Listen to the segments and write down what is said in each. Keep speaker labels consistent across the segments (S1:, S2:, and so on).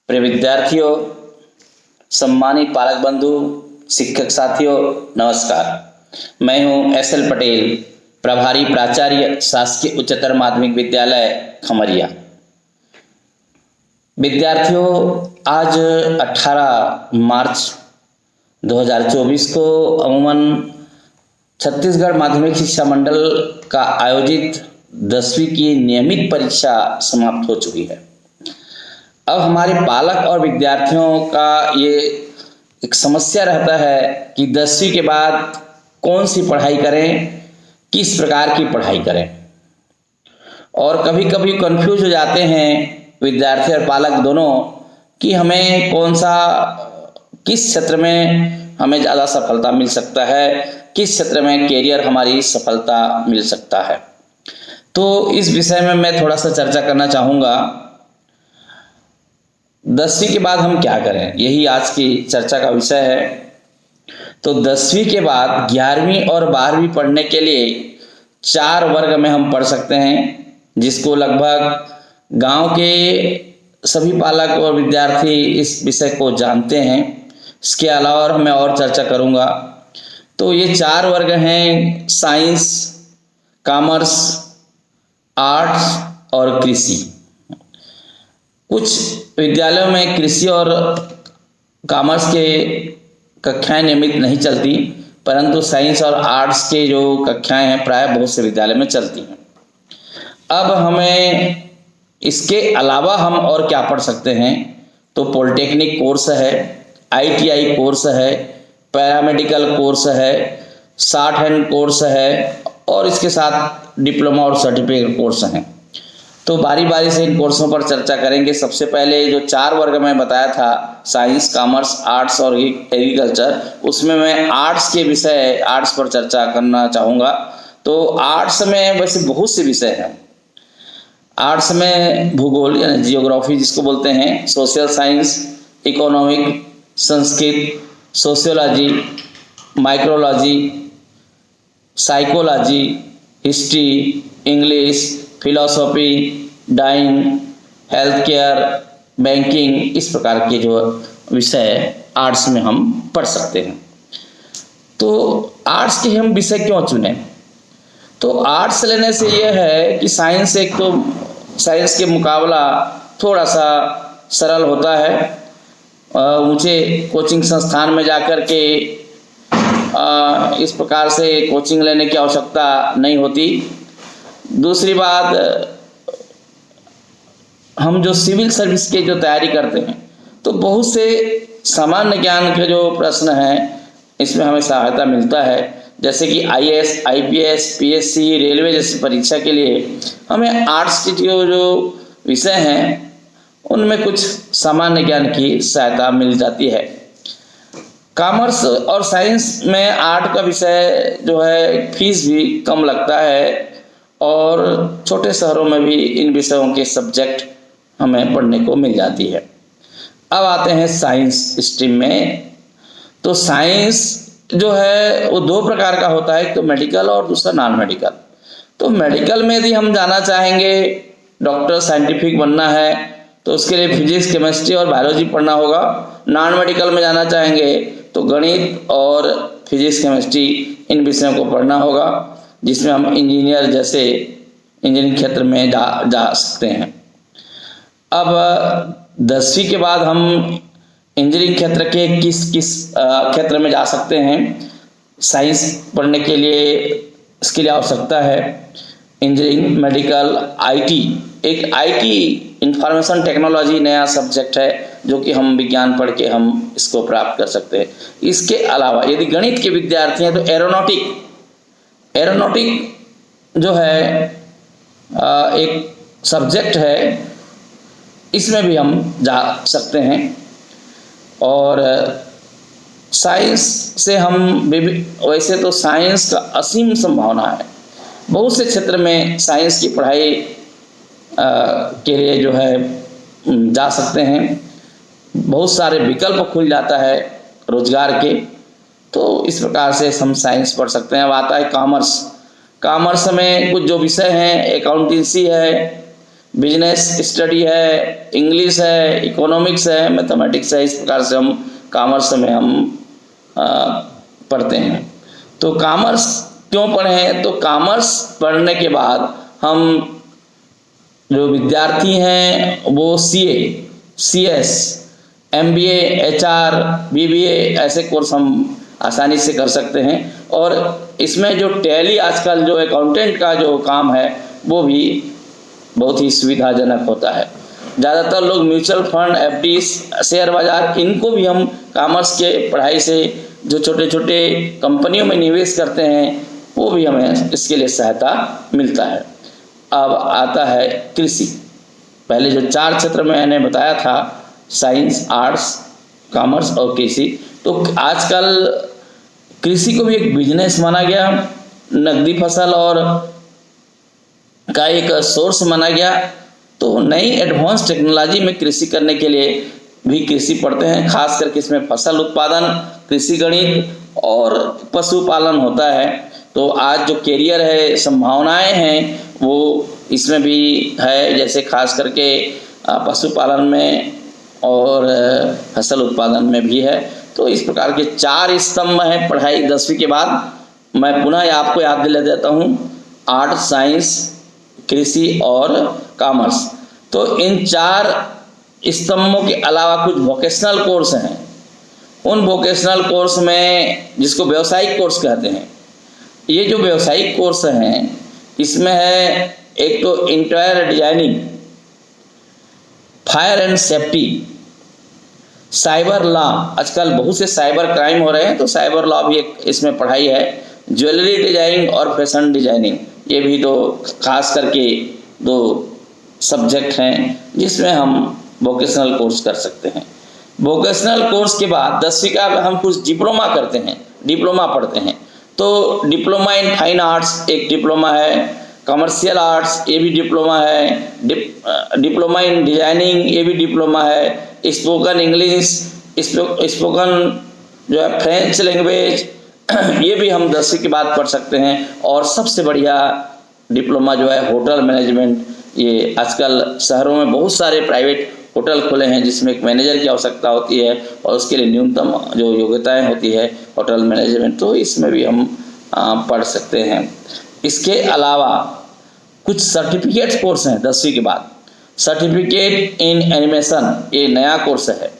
S1: प्रिय विद्यार्थियों, सम्मानित पालक बंधु, शिक्षक साथियों, नमस्कार। मैं हूं एस.एल. पटेल, प्रभारी प्राचार्य, शासकीय उच्चतर माध्यमिक विद्यालय खमरिया। विद्यार्थियों, आज 18 मार्च 2024 को अमूमन छत्तीसगढ़ माध्यमिक शिक्षा मंडल का आयोजित 10वीं की नियमित परीक्षा समाप्त हो चुकी है। अब हमारे पालक और विद्यार्थियों का ये एक समस्या रहता है कि 10वीं के बाद कौन सी पढ़ाई करें, किस प्रकार की पढ़ाई करें, और कभी कभी कंफ्यूज हो जाते हैं विद्यार्थी और पालक दोनों कि हमें किस क्षेत्र में हमें ज़्यादा सफलता मिल सकता है, किस क्षेत्र में कैरियर हमारी सफलता मिल सकता है। तो इस विषय में मैं थोड़ा सा चर्चा करना चाहूँगा। 10वीं के बाद हम क्या करें, यही आज की चर्चा का विषय है। तो 10वीं के बाद 11वीं और 12वीं पढ़ने के लिए 4 वर्ग में हम पढ़ सकते हैं, जिसको लगभग गांव के सभी पालक और विद्यार्थी इस विषय को जानते हैं। इसके अलावा मैं और चर्चा करूंगा। तो ये 4 वर्ग हैं: साइंस, कॉमर्स, आर्ट्स और कृषि। कुछ विद्यालयों में कृषि और कॉमर्स के कक्षाएं नियमित नहीं चलती, परंतु साइंस और आर्ट्स के जो कक्षाएं हैं प्राय बहुत से विद्यालय में चलती हैं। अब हमें इसके अलावा हम और क्या पढ़ सकते हैं? तो पॉलिटेक्निक कोर्स है, ITI कोर्स है, पैरामेडिकल कोर्स है, शॉर्ट हैंड कोर्स है, और इसके साथ डिप्लोमा और सर्टिफिकेट कोर्स हैं। तो बारी बारी से इन कोर्सों पर चर्चा करेंगे। सबसे पहले जो 4 वर्ग मैं बताया था, साइंस, कॉमर्स, आर्ट्स और एग्रीकल्चर, उसमें मैं आर्ट्स पर चर्चा करना चाहूँगा। तो आर्ट्स में वैसे बहुत से विषय हैं। आर्ट्स में भूगोल यानी जियोग्राफी जिसको बोलते हैं, social science, economic, Sanskrit, sociology, micrology, psychology, history, English, philosophy, dyeing, health care, banking, इस प्रकार के जो विषय आर्ट्स में हम पढ़ सकते हैं। तो आर्ट्स के हम विषय क्यों चुने? तो आर्ट्स लेने से यह है कि साइंस के मुकाबला थोड़ा सा सरल होता है। ऊंचे कोचिंग संस्थान में जाकर के इस प्रकार से कोचिंग लेने की आवश्यकता नहीं होती। दूसरी बात, हम जो सिविल सर्विस के जो तैयारी करते हैं, तो बहुत से सामान्य ज्ञान के जो प्रश्न हैं इसमें हमें सहायता मिलता है। जैसे कि IAS, IPS, PSC, रेलवे जैसी परीक्षा के लिए हमें आर्ट्स के जो विषय हैं उनमें कुछ सामान्य ज्ञान की सहायता मिल जाती है। कॉमर्स और साइंस में आर्ट का विषय जो है फीस भी कम लगता है, और छोटे शहरों में भी इन विषयों के सब्जेक्ट हमें पढ़ने को मिल जाती है। अब आते हैं साइंस स्ट्रीम में। तो साइंस जो है वो 2 प्रकार का होता है, एक तो मेडिकल और दूसरा नॉन मेडिकल। तो मेडिकल में यदि हम जाना चाहेंगे, डॉक्टर, साइंटिफिक बनना है, तो उसके लिए फिजिक्स, केमिस्ट्री और बायोलॉजी पढ़ना होगा। नॉन मेडिकल में जाना चाहेंगे तो गणित और फिजिक्स, केमिस्ट्री, इन विषयों को पढ़ना होगा, जिसमें हम इंजीनियरिंग क्षेत्र में जा सकते हैं। अब 10वीं के बाद हम इंजीनियरिंग क्षेत्र के किस क्षेत्र में जा सकते हैं? साइंस पढ़ने के लिए इसके लिए आवश्यकता है इंजीनियरिंग, मेडिकल, एक IT इंफॉर्मेशन टेक्नोलॉजी नया सब्जेक्ट है, जो कि हम विज्ञान पढ़ के हम इसको प्राप्त कर सकते हैं। इसके अलावा यदि गणित के विद्यार्थी हैं तो एरोनॉटिक जो है एक सब्जेक्ट है, इसमें भी हम जा सकते हैं। और साइंस से हम वैसे तो साइंस का असीम संभावना है, बहुत से क्षेत्र में साइंस की पढ़ाई के लिए जो है जा सकते हैं। बहुत सारे विकल्प खुल जाता है रोजगार के। तो इस प्रकार से हम साइंस पढ़ सकते हैं। अब आता है कॉमर्स में कुछ जो विषय हैं, अकाउंटेंसी है, बिजनेस स्टडी है, इंग्लिश है, इकोनॉमिक्स है, मैथमेटिक्स है। इस प्रकार से हम कॉमर्स में हम पढ़ते हैं। तो कॉमर्स क्यों पढ़ें? तो कॉमर्स पढ़ने के बाद हम जो विद्यार्थी हैं वो CA, CS, MBA, HR, BBA ऐसे कोर्स हम आसानी से कर सकते हैं। और इसमें जो टैली आजकल जो अकाउंटेंट का जो काम है वो भी बहुत ही सुविधाजनक होता है। ज़्यादातर लोग म्यूचुअल फंड, एफडी, शेयर बाजार, इनको भी हम कॉमर्स के पढ़ाई से जो छोटे छोटे कंपनियों में निवेश करते हैं वो भी हमें इसके लिए सहायता मिलता है। अब आता है कृषि। पहले जो 4 क्षेत्र में मैंने बताया था, साइंस, आर्ट्स, कॉमर्स और कृषि, तो आजकल कृषि को भी एक बिजनेस माना गया, नकदी फसल और का एक सोर्स माना गया। तो नई एडवांस टेक्नोलॉजी में कृषि करने के लिए भी कृषि पढ़ते हैं, खास करके इसमें फसल उत्पादन, कृषि गणित और पशुपालन होता है। तो आज जो कैरियर है, संभावनाएं हैं वो इसमें भी है, जैसे खास करके पशुपालन में और फसल उत्पादन में भी है। तो इस प्रकार के 4 स्तंभ हैं पढ़ाई 10वीं के बाद। मैं पुनः आपको याद दिला देता हूँ, आर्ट, साइंस, कृषि और कॉमर्स। तो इन 4 स्तंभों के अलावा कुछ वोकेशनल कोर्स हैं। उन वोकेशनल कोर्स में, जिसको व्यावसायिक कोर्स कहते हैं, ये जो व्यावसायिक कोर्स हैं इसमें है एक तो interior designing, fire and safety, cyber law. आजकल बहुत से साइबर क्राइम हो रहे हैं तो साइबर लॉ भी एक इसमें पढ़ाई है। ज्वेलरी डिजाइनिंग और फैशन डिजाइनिंग, ये भी 2 खास करके 2 सब्जेक्ट हैं जिसमें हम वोकेशनल कोर्स कर सकते हैं। वोकेशनल कोर्स के बाद 10वीं का हम कुछ डिप्लोमा करते हैं, डिप्लोमा पढ़ते हैं। तो डिप्लोमा इन फाइन आर्ट्स एक डिप्लोमा है, कमर्शियल आर्ट्स ये भी डिप्लोमा है, डिप्लोमा इन डिजाइनिंग ये भी डिप्लोमा है, स्पोकन इंग्लिश, स्पोकन जो है फ्रेंच लैंग्वेज, ये भी हम 10वीं के बाद पढ़ सकते हैं। और सबसे बढ़िया डिप्लोमा जो है होटल मैनेजमेंट। ये आजकल शहरों में बहुत सारे प्राइवेट होटल खुले हैं जिसमें एक मैनेजर की आवश्यकता होती है और उसके लिए न्यूनतम जो योग्यताएं होती है होटल मैनेजमेंट, तो इसमें भी हम पढ़ सकते हैं। इसके अलावा कुछ सर्टिफिकेट कोर्स हैं 10वीं के बाद। सर्टिफिकेट इन एनिमेशन ये नया कोर्स है।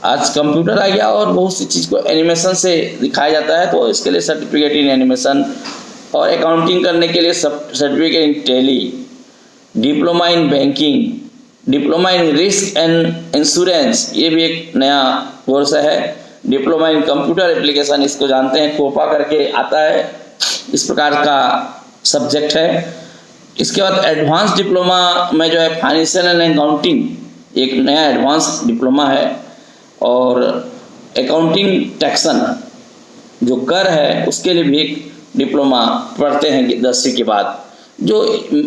S1: आज कंप्यूटर आ गया और बहुत सी चीज़ को एनिमेशन से दिखाया जाता है, तो इसके लिए सर्टिफिकेट इन एनिमेशन। और अकाउंटिंग करने के लिए certificate in tally, diploma in banking, diploma in risk and insurance ये भी एक नया कोर्स है। डिप्लोमा इन कंप्यूटर एप्लीकेशन, इसको जानते हैं, कोपा करके आता है, इस प्रकार का सब्जेक्ट है। इसके बाद एडवांस डिप्लोमा में जो है फाइनेंशियल एंड अकाउंटिंग एक नया एडवांस डिप्लोमा है। और अकाउंटिंग टैक्सन जो कर है उसके लिए भी एक डिप्लोमा पढ़ते हैं 10वीं के बाद। जो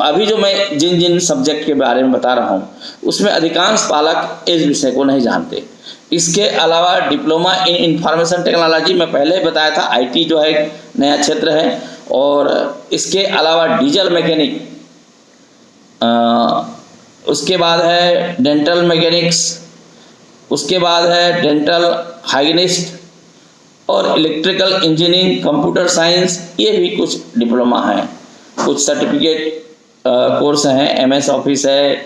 S1: अभी जो मैं जिन जिन सब्जेक्ट के बारे में बता रहा हूँ उसमें अधिकांश पालक इस विषय को नहीं जानते। इसके अलावा डिप्लोमा इन इंफॉर्मेशन टेक्नोलॉजी में पहले ही बताया था, आईटी जो है नया क्षेत्र है। और इसके अलावा डीजल मैकेनिक, उसके बाद है डेंटल मैकेनिक्स, उसके बाद है डेंटल हाइजीनिस्ट और इलेक्ट्रिकल इंजीनियरिंग, कंप्यूटर साइंस, ये भी कुछ डिप्लोमा हैं। कुछ सर्टिफिकेट कोर्स हैं, एमएस ऑफिस है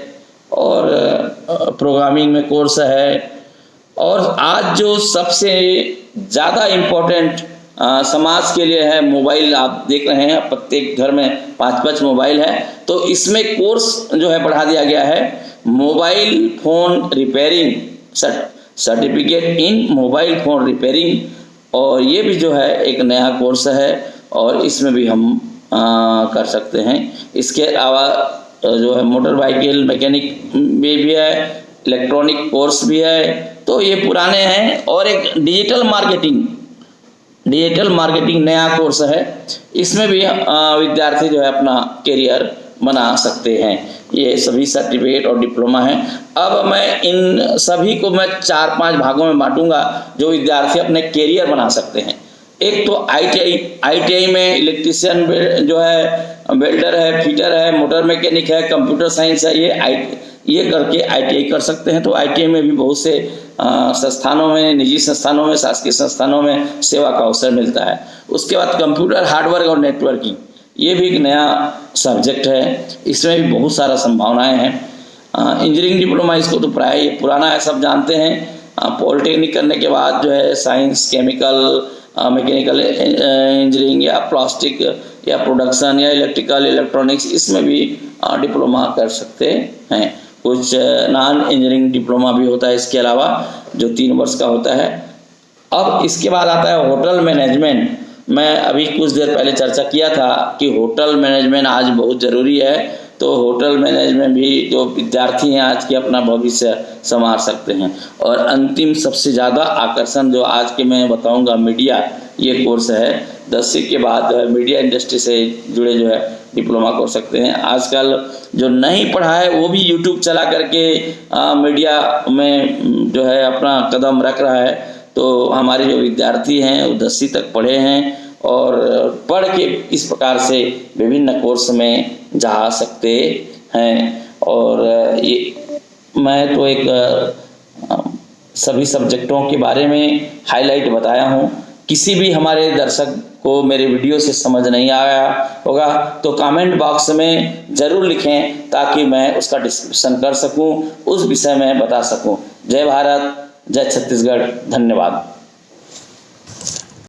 S1: और प्रोग्रामिंग में कोर्स है। और आज जो सबसे ज़्यादा इम्पोर्टेंट समाज के लिए है, मोबाइल आप देख रहे हैं, प्रत्येक घर में 5-5 मोबाइल है, तो इसमें कोर्स जो है बढ़ा दिया गया है, mobile phone repairing, certificate in mobile phone repairing. और ये भी जो है एक नया कोर्स है और इसमें भी हम कर सकते हैं। इसके अलावा जो है मोटर व्हीकल मैकेनिक भी है, इलेक्ट्रॉनिक कोर्स भी है, तो ये पुराने हैं। और एक डिजिटल मार्केटिंग नया कोर्स है, इसमें भी विद्यार्थी जो है अपना करियर बना सकते हैं। ये सभी सर्टिफिकेट और डिप्लोमा हैं। अब मैं इन सभी को मैं 4-5 भागों में बांटूंगा जो विद्यार्थी अपने करियर बना सकते हैं। एक तो आईटीआई में इलेक्ट्रीशियन जो है वेल्डर है, फिटर है, मोटर मैकेनिक है, कंप्यूटर साइंस है, ये करके ITI कर सकते हैं। तो ITI में भी बहुत से संस्थानों में, निजी संस्थानों में, शासकीय संस्थानों में सेवा का अवसर मिलता है। उसके बाद कंप्यूटर हार्डवर्क और नेटवर्किंग, ये भी एक नया सब्जेक्ट है, इसमें भी बहुत सारा संभावनाएं हैं। इंजीनियरिंग डिप्लोमा, इसको तो प्राय ये पुराना है, सब जानते हैं। पॉलिटेक्निक करने के बाद जो है साइंस, केमिकल, मैकेनिकल इंजीनियरिंग या प्लास्टिक या प्रोडक्शन या इलेक्ट्रिकल, इलेक्ट्रॉनिक्स, इसमें भी डिप्लोमा कर सकते हैं। कुछ नॉन इंजीनियरिंग डिप्लोमा भी होता है इसके अलावा, जो 3 वर्ष का होता है। अब इसके बाद आता है होटल मैनेजमेंट। मैं अभी कुछ देर पहले चर्चा किया था कि होटल मैनेजमेंट आज बहुत ज़रूरी है। तो होटल मैनेजमेंट भी जो विद्यार्थी हैं आज के अपना भविष्य संवार सकते हैं। और अंतिम सबसे ज़्यादा आकर्षण जो आज के मैं बताऊंगा, मीडिया, ये कोर्स है। 10वीं के बाद मीडिया इंडस्ट्री से जुड़े जो है डिप्लोमा कर सकते हैं। आजकल जो नहीं पढ़ा है वो भी यूट्यूब चला करके मीडिया में जो है अपना कदम रख रहा है। तो हमारे जो विद्यार्थी हैं वो 10वीं तक पढ़े हैं और पढ़ के इस प्रकार से विभिन्न कोर्स में जा सकते हैं। और ये मैं तो एक सभी सब्जेक्टों के बारे में हाईलाइट बताया हूँ। किसी भी हमारे दर्शक को मेरे वीडियो से समझ नहीं आया होगा तो कमेंट बॉक्स में ज़रूर लिखें, ताकि मैं उसका डिस्कशन कर सकूं, उस विषय में बता सकूं। जय भारत, जय छत्तीसगढ़, धन्यवाद।